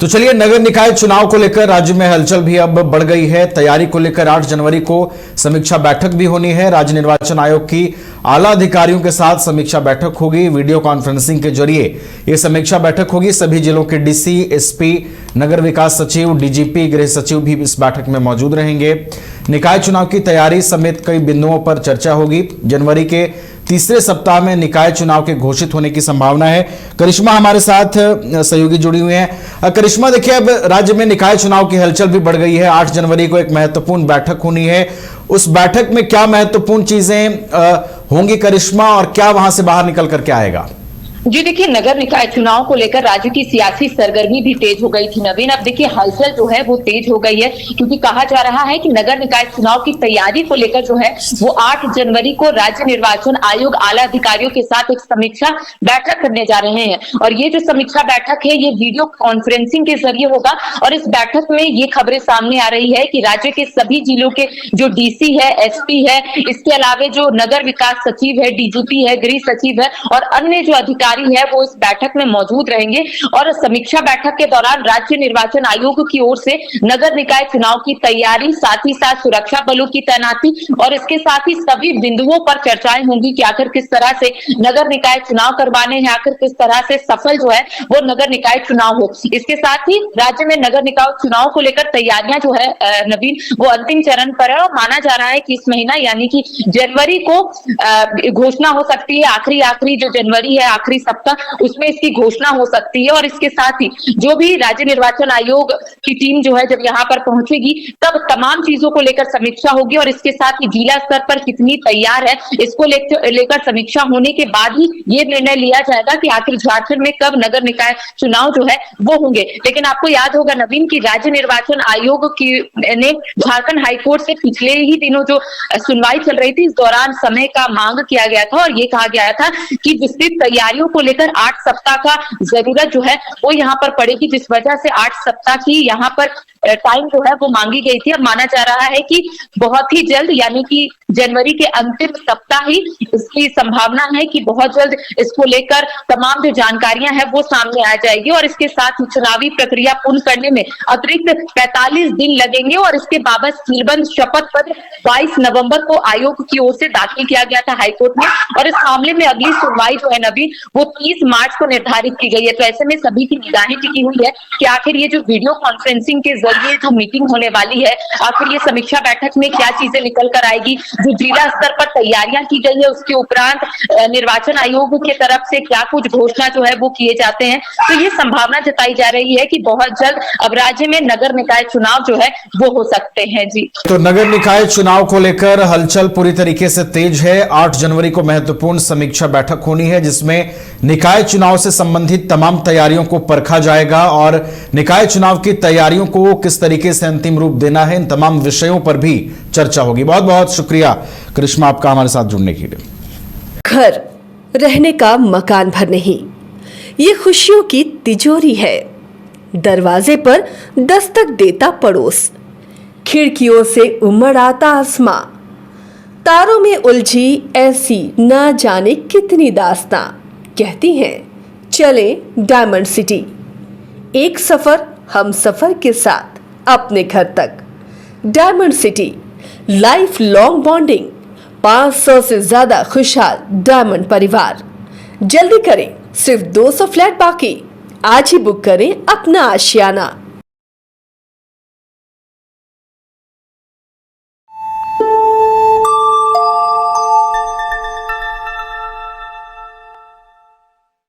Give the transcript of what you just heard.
तो चलिए, नगर निकाय चुनाव को लेकर राज्य में हलचल भी अब बढ़ गई है। तैयारी को लेकर 8 जनवरी को समीक्षा बैठक भी होनी है। राज्य निर्वाचन आयोग की आला अधिकारियों के साथ समीक्षा बैठक होगी। वीडियो कॉन्फ्रेंसिंग के जरिए ये समीक्षा बैठक होगी। सभी जिलों के डीसी, एसपी, नगर विकास सचिव, डीजीपी, गृह सचिव भी इस बैठक में मौजूद रहेंगे। निकाय चुनाव की तैयारी समेत कई बिंदुओं पर चर्चा होगी। जनवरी के तीसरे सप्ताह में निकाय चुनाव के घोषित होने की संभावना है। करिश्मा हमारे साथ सहयोगी जुड़ी हुई हैं। करिश्मा, देखिए, अब राज्य में निकाय चुनाव की हलचल भी बढ़ गई है। 8 जनवरी को एक महत्वपूर्ण बैठक होनी है। उस बैठक में क्या महत्वपूर्ण चीजें होंगी करिश्मा, और क्या वहां से बाहर निकल कर क्या आएगा? जी देखिए, नगर निकाय चुनाव को लेकर राज्य की सियासी सरगर्मी भी तेज हो गई थी नवीन। अब देखिए, हलचल जो है वो तेज हो गई है, क्योंकि कहा जा रहा है कि नगर निकाय चुनाव की तैयारी को लेकर जो है वो 8 जनवरी को राज्य निर्वाचन आयोग आला अधिकारियों के साथ एक समीक्षा बैठक करने जा रहे हैं। और ये जो समीक्षा बैठक है ये वीडियो कॉन्फ्रेंसिंग के जरिए होगा। और इस बैठक में ये खबरें सामने आ रही है कि राज्य के सभी जिलों के जो डीसी है, एसपी है, इसके अलावा जो नगर विकास सचिव है, डीजीपी है, गृह सचिव है और अन्य जो अधिकारी है वो इस बैठक में मौजूद रहेंगे। और समीक्षा बैठक के दौरान राज्य निर्वाचन आयोग की ओर से नगर निकाय चुनाव की तैयारी, साथ ही साथ सुरक्षा बलों की तैनाती और इसके साथ ही सभी बिंदुओं पर चर्चाएं होंगी कि आखिर किस तरह से नगर निकाय चुनाव करवाने हैं, आखिर किस तरह से सफल जो है वो नगर निकाय चुनाव हो। इसके साथ ही राज्य में नगर निकाय चुनाव को लेकर तैयारियां जो है नवीन, वो अंतिम चरण पर है। और माना जा रहा है कि इस महीना यानी कि जनवरी को घोषणा हो सकती है। आखिरी जो जनवरी है, आखिरी सप्ताह, उसमें इसकी घोषणा हो सकती है। और इसके साथ ही जो भी राज्य निर्वाचन आयोग की टीम जो है जब यहाँ पर पहुंचेगी तब तमाम चीजों को लेकर समीक्षा होगी। और इसके साथ ही जिला स्तर पर कितनी तैयार है इसको लेकर समीक्षा होने के बाद ही ये निर्णय लिया जाएगा कि आखिर झारखंड में कब नगर निकाय चुनाव जो है वो होंगे। लेकिन आपको याद होगा नवीन की राज्य निर्वाचन आयोग की ने झारखंड हाईकोर्ट से पिछले ही दिनों जो सुनवाई चल रही थी, इस दौरान समय का मांग किया गया था और ये कहा गया था कि विस्तृत तैयारियों को लेकर 8 सप्ताह का जरूरत जो है वो यहाँ पर पड़ेगी, जिस वजह से 8 सप्ताह की यहाँ पर टाइम जो है वो मांगी गई थी। अब माना जा रहा है कि बहुत ही जल्द यानी कि जनवरी के अंतिम सप्ताह ही इसकी संभावना है कि बहुत जल्द इसको लेकर तमाम जो जानकारियां हैं वो सामने आ जाएगी। और इसके साथ ही चुनावी प्रक्रिया पूर्ण करने में अतिरिक्त 45 दिन लगेंगे। और इसके बाबत सीलबंद शपथ पत्र 22 नवंबर को आयोग की ओर से दाखिल किया गया था हाईकोर्ट में। और इस मामले में अगली सुनवाई जो है नवीन वो 30 मार्च को निर्धारित की गई है। तो ऐसे में सभी की निगाहें टिकी हुई है कि आखिर ये जो वीडियो कॉन्फ्रेंसिंग के जरिए जो मीटिंग होने वाली है, आखिर ये समीक्षा बैठक में क्या चीजें निकल कर आएगी। जो जिला स्तर पर तैयारियां की गई है उसके उपरांत निर्वाचन आयोग की तरफ से क्या कुछ घोषणा जो है वो किए जाते हैं। तो ये संभावना जताई जा रही है कि बहुत जल्द अब राज्य में नगर निकाय चुनाव जो है वो हो सकते हैं। जी, तो नगर निकाय चुनाव को लेकर हलचल पूरी तरीके से तेज है। 8 जनवरी को महत्वपूर्ण समीक्षा बैठक होनी है, जिसमें निकाय चुनाव से संबंधित तमाम तैयारियों को परखा जाएगा और निकाय चुनाव की तैयारियों को किस तरीके से अंतिम रूप देना है, इन तमाम विषयों पर भी चर्चा होगी। बहुत बहुत शुक्रिया करिश्मा आपका हमारे साथ जुड़ने के लिए। घर रहने का मकान भर नहीं, ये खुशियों की तिजोरी है। दरवाजे पर दस्तक देता पड़ोस, खिड़कियों से उमड़ आता आसमां, तारों में उलझी ऐसी ना जाने कितनी दास्तां। कहती हैं चले डायमंड सिटी, एक सफर हम सफर के साथ अपने घर तक। Diamond city, life long bonding, 500 से ज्यादा खुशहाल डायमंड परिवार। जल्दी करें, सिर्फ 200 फ्लैट बाकी। आज ही बुक करें अपना आशियाना।